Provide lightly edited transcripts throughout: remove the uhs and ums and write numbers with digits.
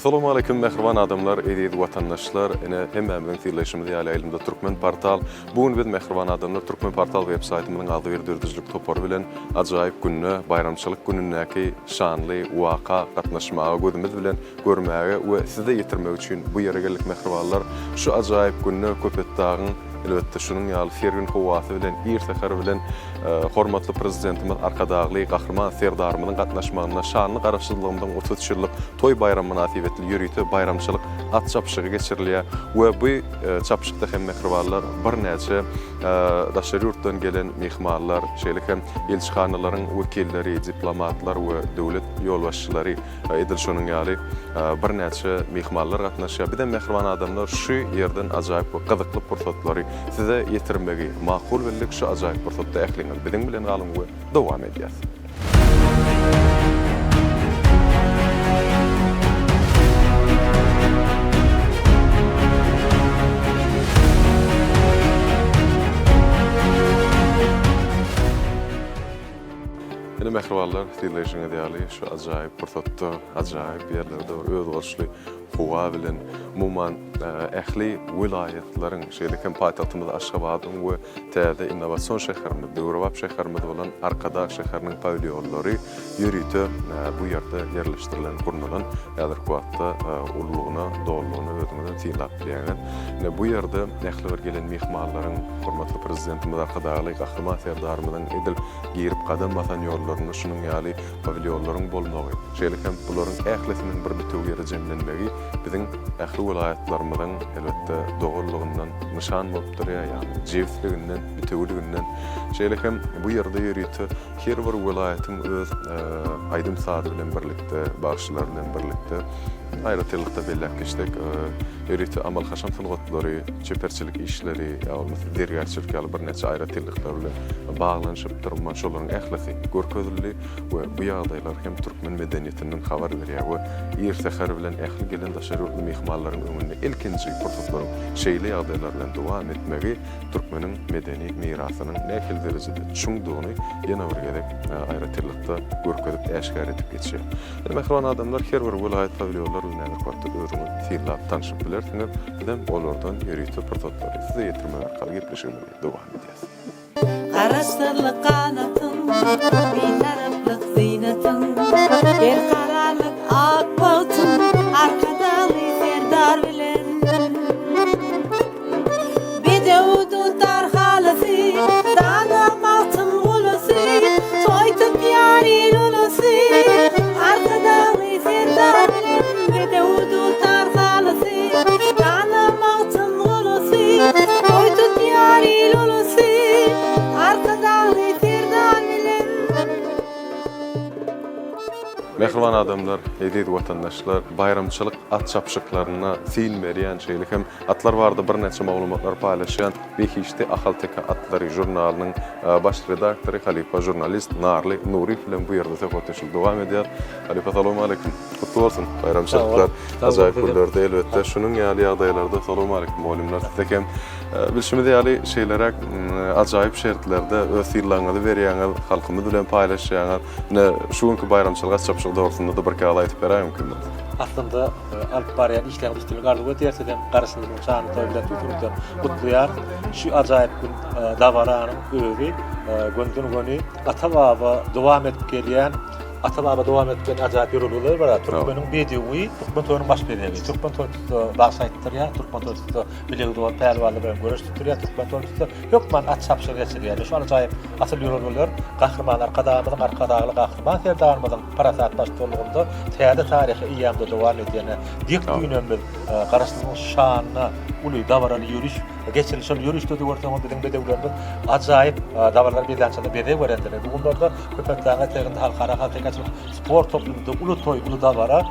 Assalamu alaykum mehriban adamlar, ediz vatandaşlar. Ene hemmämiň tyrleşimde ýaly elimde Türkmen portal. Bugün biz mehriban adamlar Türkmen portal websaytymyň aldy bir dürdüzlük topary bilen ajaýyp günne, bayramçylyk günündäki şanly waka gatnaşmagy gözümiz bilen görmäge we size ýetirmek üçin bu ýere geldik mehribanlar. Şu ajaýyp günne köpetdagyň elbetde şunun ýaly Fergin howasy bilen ýertekar bilen hormatly prezidentimiz arkadagly gahrman serdarymyň gatnaşmagyna şanly garaşdyrlygyndan 30 ýyllyk toy bayram münasibetli ýürüýte bayramçylyk at çapşygy geçirilýär we bu çapşykda hem mehribanlar bir näçe daşary ýurtdan gelen mehmanlar, şeýle hem elçihanalaryň wekilleri, diplomatlar we döwlet ýolbaşçylary edil şunun ýaly bir näçe mehmanlar gatnaşýar. Bir de mehriban adamlar şu ýerden ajaýyp gyzykly pursatlary size ýetirmegi makul bildik şu ajaýyp pursatda ähliňiz bilen bilen galyň we dowam edýär. Mehribanlar, tyrleşiňe diýäli şu ajaýyp pursatda, ajaýyp ýerlerde öz bolşly howa bilen muman ähli vilayetlaryň şeýle hem paýtagtymyz Aşgabatyň we täze innovasiýon şäherimiz, Döwrewap şäherimiz bolan Arkadag şäheriniň pavilyonlary ýürüýte bu ýerde ýerleşdirilen gurnulan adekwatda ululugyna, dowlugyna özüňizden tiýlap berýän. Bu ýerde ähli bir gelen mehmanlaryň hormatly prezidentimiz Arkadagly gahrman serdarymyň edil girip kadam basan ýollaryny şunun ýaly pavilyonlaryň bolmagy. Şeýle hem bularyň ählisiniň bir bituw ýere jemlenmegi biziň ähli vilayetlarimizden elbetde dogurlugyndan nişan bolup durýar, ýani jewsliginden, bitewliginden. Şeýle hem bu ýerde ýürüýte her bir vilayetin öz aýdym sady bilen birlikde, bagşylar bilen birlikde aýratylykda belläpkeşdik. Ýürüýte amal haşam sylgatlary, çeperçilik işleri, ýa-da dergärçilik ýaly bir näçe aýratylyklar bilen baglanyşyp durman şolaryň ählisi görkezildi we bu ýagdaýlar hem türkmen medeniýetiniň habar berýär we ýertekar bilen ähli gelen daşary mehmanlaryň öňünde ilkinji pursatlaryň şeýle ýagdaýlar bilen dowam etmegi türkmeniň medeni mirasynyň nähil derejede çuňdugyny ýene bir gerek aýratylykda görkezip äşkar edip geçýär. Mehriban adamlar her bir vilayet pavilyonlar bilen adekwatda özüňiz tiýlap tanışyp bilersiňiz, bilen olardan ýürüýte pursatlary size ýetirmek arkaly gepleşigine dowam edýär. Qarasdyrlyk kanatyň, betaraplyk zynatyň, bir karalyk ak boltyň, arkadaly serdar bilen. Bedewdu tarhalasy, danamatyn ulusy, toýtup ýary ulusy, arkadaly serdar bilen. Bedewdu tarhalasy, danamatyn ulusy, toýtup ýary ulusy. Mehriban adamlar, ediz vatandaşlar, bayramçylyk at çapşyklaryna fiil berýän şeýle hem atlar barada bir näçe maglumatlar paýlaşýan Behişti Ahalteka atlary jurnalynyň baş redaktory Halipa jurnalist Narly Nuri bilen bu ýerde söhbetleşip dowam edýär. Halipa, assalamu alaykum. Kutly bolsun bayramçylyklar. Ajaýyp günlerde elbetde şunun ýaly ýagdaýlarda assalamu alaykum molimler. Tekem bilşimiz ýaly şeýlerek ajaýyp şertlerde öz ýyllaňyzy berýäňiz, halkymyz bilen paýlaşýaňyz. Şu günkü bayramçylyk çapşyk dogusunda da bir kala aýtyp berýär mümkin mi? Aslında alyp barýan işler üstünlük arzuw etýärse-de garaşdyrlygyň şany toý bilen tutulýar. Gutluýar. Şu ajaýyp gün dawaranyň öwri göndün göni ata-baba dowam edip gelýän, ata-baba dowam etken ajaýyp ýollar bar. Türkmeniň bedewi, Türkmen toýunyň baş beregi. Türkmen toýunda bagşaýtdyrýar, Türkmen toýunda bilegi dowam pärwanly bilen görüşdirýär. Türkmen toýunda ýokman at çapşyk geçirýär. Şu ajaýyp asyl ýollar, gahrmanlar Arkadagly gahrman serdarymyň parasat başçylygynda täze taryhy ýamda dowam edýän. Dik günümiz garaşdyrlygyň şanyna uly dawarany ýürüş geçirilýän ýürüşde görýän bilen bedewlerden ajaýyp dawarlar beýdançyda bede berenler. Bunlarda köpeklerine teginde halkara halkagaçylyk sport toplumunda uly toy, uly dawara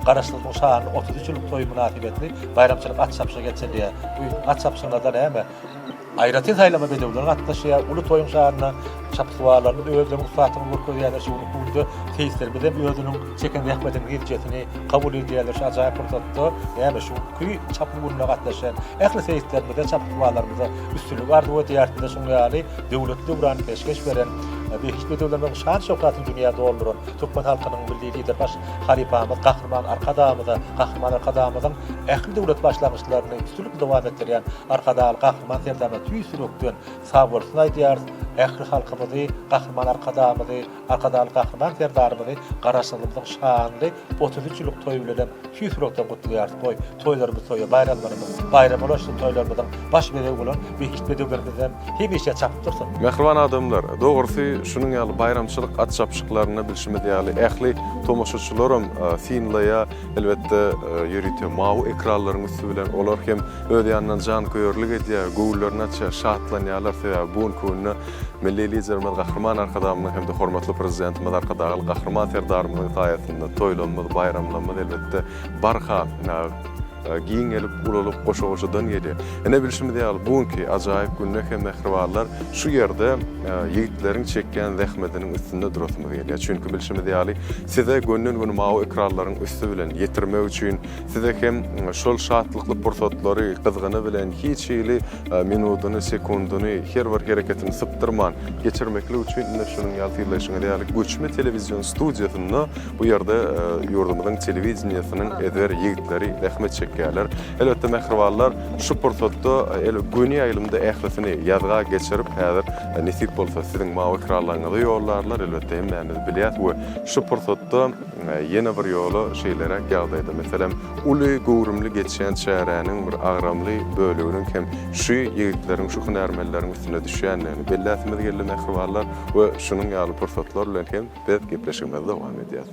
garaşdyrlygyň şanyny 33 ýyllyk toy münasibetli bayramçylyk at çapşygy geçirilýär. Bu at çapşygyňda näme aýratyn saýlama bedewler gatnaşýar, uly toýuň şanyna çapsywalarny özüň usatyny görkezýärler, şunu kulda teýsir bilen özüniň çeken rahmetini giljetini kabul edýärler. Şu ajaýyp pursatda näme şu köý çapmuruna gatnaşan ähli seýisler bilen çapsywalarymyza üstünlük arzuw etýär. Şuňa ýaly döwlet döwran peşkeş beren behiç bedewlerden şan şöhraty dünýäde dolduran Türkmen halkynyň bildiği lider baş halifamyz, gahrman arkadamyzyň ähli döwlet başlangıçlaryny üstünlük dowam etdirýän arkadaly gahrman serdama tüýsürekden sag bolsun aýdýar. Ähli halkymyzy, gahrman arkadaly gahrman serdarymyzy garaşlygymyzyň şanly 33-ýyllyk toý bilen tüýsürekden gutlaýar. Toýlarymyz toýa, bayram ulaşdyk toýlarymyzyň baş bedew bolan behiç bedewlerimizden hemişe çapyp dursun. Mehriban adamlar, doğrusu şunun ýaly bayramçylyk at çapşyklaryny bilşimedi ýaly ähli tomoşaçylarym finlaya elbetde ýerite mawy ekranlaryň üstü bilen olar hem öýde ýandan jan köýürlük edýär, göwüllaryna şatlanýarlar sebäbi bu günü milli liderimiz gahrman arkadamyň hem de hormatly prezidentimiz arkadaly gahrman serdarymyň taýatynda toýlanmaly, bayramlanmaly elbetde barha giyin gelip ulalyp goşa-goşadan gelýär. Ene bilşimdi ýaly bugünkü ajaýyp günne hem mehribanlar şu ýerde ýigitleriň çekýän zähmetiniň üstünde durasmy gelýär. Çünki bilşimdi ýaly size gönnen mawy ekranlaryň üstü bilen ýetirmek üçin size hem şol şatlykly pursatlary gyzgany bilen hiç ýyly minutyny, sekundyny, her bir hereketini sypdyrman geçirmekli üçin ine şunun ýaltylaşyna ýaly göçme telewizion studiýasynda bu ýerde ýurdumyzyň telewizioniýasynyň eder ýigitleri zähmet çekýärler. Elbetde mehribanlar şu pursatda güni aýlymda ählisini ýazga geçirip häzir nesip bolsa siziň mawy ekralaryňyza ýollarlar elbetde hemmämiz bilýär we şu pursatda ýene bir ýoly şeýlere gagdaýda. Meselem uly gowrumly geçen şäheriniň bir agramly bölüginiň hem şu ýigitleriň şu hünärmelleriň üstüne düşýänlerini belläsimiz geldi mehribanlar we şunun ýaly pursatlar bilen hem biz gepleşmegde dowam edýär.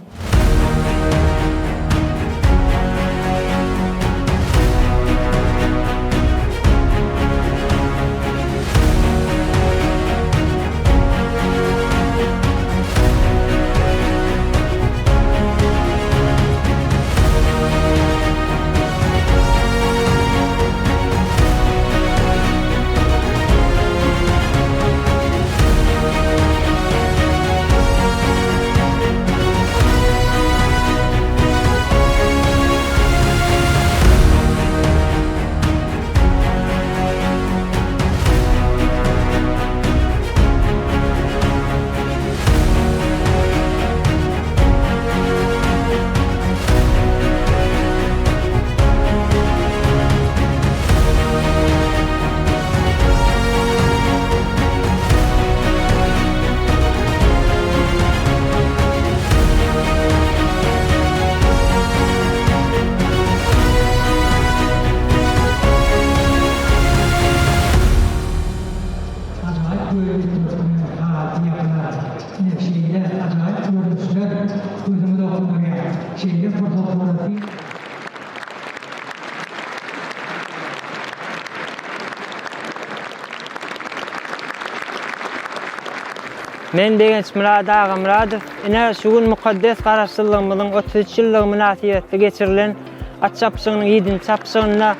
Men Degenç Murad Ağa Muradow, ine şu gün mukaddes garaşdyrlygymyzyň 33 ýyllygy münasibetde geçirilen at çapşygynyň 7-nji çapşygyna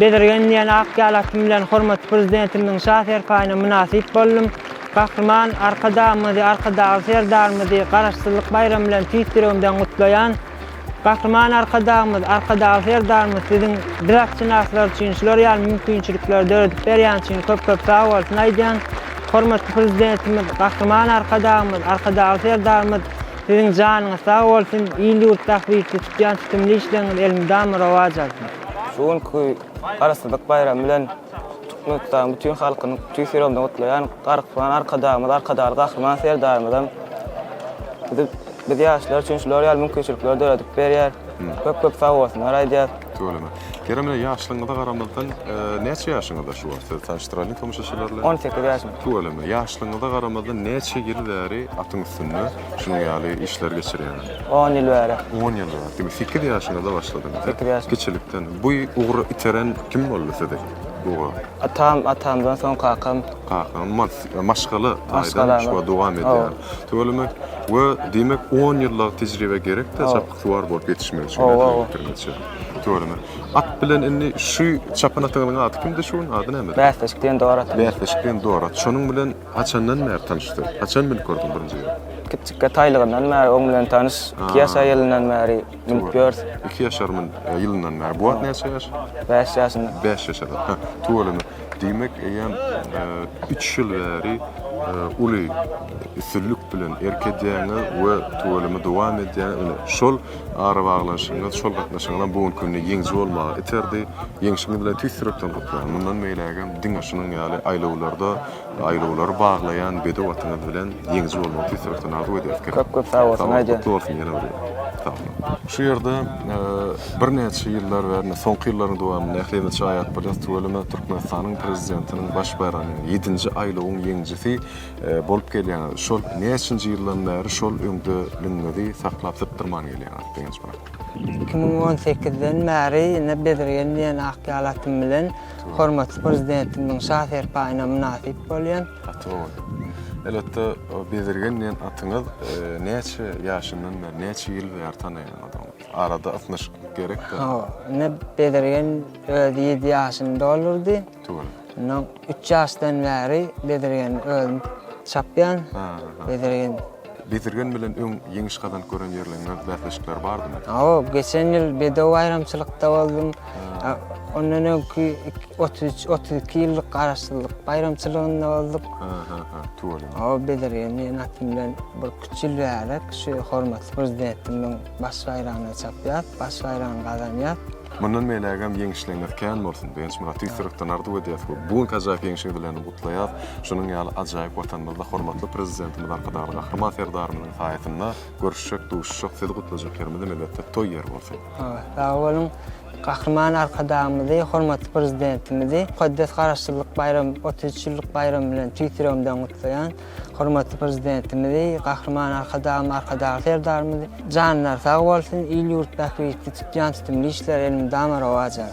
bedirgen ýene ak ýalatym bilen hormatly prezidentimiň şahser paýyna münasip boldum. Gahrman arkadaly serdarymyzy garaşdyrlyk bayram bilen tüýsüregimden gutlaýan gahrman arkadaly serdarymyz siziň direksiýnaçylar üçin şular ýaly mümkinçilikler döredip berýän üçin köp sag bolsun aýdýan. Hormatly prezidentimiz, gahrman arkadaly serdarymyz siziň janyňyz sag bolsun, ýyllyk tahwilde tutýan tutumly işleriňiz elmydam rowaj alsyn. Şuňky garaşdyrlyk bayram bilen Türkmenistan bütün halkyny tüýsüregimden gutlaýan gahrman arkadaly gahrman serdarymyzam biz ýaşlar üçin şular ýaly mümkinçilikler döredip berýär. Köp sag bolsun aýdýar. Tölemä. Kerem ýaşlygyňyza garamazdan neçe ýaşyňyzda şu wagt tanıştyralım tomoşaçylarla? 18 ýaşym. Tölemä. Ýaşlygyňyza garamazdan neçe ýylları atyň üstünde şunu ýaly işler geçirýän? 10 ýyl bäri. 10 ýyl bäri. Demek 8 ýaşyňyzda başladyňyz. 8 ýaşym. Keçilikden. Bu ugry iteren kim boldy sizde? Atamdan soň kakam. Maşgaly aýdan şu dowam edýär. Tölemä we demek 10 ýyllyk tejribe gerek de çapyqlar bolup ýetişmek üçin. Tölemä. At bilen inni şu çapynatygyň aty kimde şuň adı näme? Bäsleşikden Dorat. Bäsleşikden Dorat. Şonuň bilen haçandan bäri tanışdy? Haçan bilen gördüň birinji ýeri? Kiçik taýlygyndan bäri oň bilen tanış. 2 ýaş ýylyndan bäri bilip görs. 2 ýaşarmyn ýylyndan bäri. Bu wagt näçe ýaş? 5 ýaşynda. 5 ýaşarda. Tölemä. Demek eýem 3 ýyl bäri uly üstünlük bilen erkedýäňi we tuwalymy dowam edýän şol ara baglanşyňyz, şol gatnaşyňyzdan bugun günni ýeňji bolmagy eterdi. Ýeňşiňi bilen tüýsürekden gutlaýan. Mundan meýlägem diňaşynyň ýaly aýlawlary baglaýan bede watyňyz bilen ýeňji bolmagy tüýsürekden arzu edýär. Köp sag bolsun aýdy. Şu ýerde bir neçe ýyllar we soňky ýyllaryň dowamynda ähli çaýat bir tuwalymy Türkmenistanyň prezidentiniň baş bayramy 7-nji aýlawyň ýeňjisi bolup gelýän. Şol näçinji ýyldan bäri şol öňdeliňi saklap durman gelýän diýen soň. 2018-den bäri ine bedirgen diýen ahkalatym bilen hormatly prezidentimiň şahsyr paýyna münasip bolýan. Elbette bedirgen diýen atyňyz näçe ýaşyndan bäri, näçe ýyl bäri tanýan adam. Arada atnaşyk gerek de. Ne bedirgen 7 ýaşynda bolurdy. No 3 ýaşdan bäri bedirgen özüm çapýan. Bedirgen bilen öň ýeňiş gadan gören ýerlerinde bäsleşikler bardymy? Geçen ýyl bedew bayramçylykda boldum. Ondan öňki 32 ýyllyk garaşsyzlyk bayramçylygynda bolduk. Bedirgen ýene atym bilen bir küçül bärek şu hormatly prezidentimiň baş bayramyny çapýar, baş bayramy gazanýar. Mundan meýlägem ýeňişliňiz kän bolsun diýen şuna tüýsürekden arzu edýär. Bugun kazak ýeňişliň bilen gutlaýar. Şunyň ýaly ajaýyp watanymyzda hormatly prezidentimiz arkadaşlar Gahryman Serdarmyň saýatynda görüşjek, duşjek, sizi gutlajak ýerimiz elbetde toý ýer bolsun. Sag bolun. Gahryman arkadaşymyzy, hormatly prezidentimizi mukaddes garaşsyzlyk bayram, 33 ýyllyk bayram bilen tüýsüremden gutlaýan hormatly prezidentimizi, Gahryman arkadaşy Serdarmyzy janlar sag bolsun, il ýurt bäkbetli tutýan tutumly işler elimi damara wajar.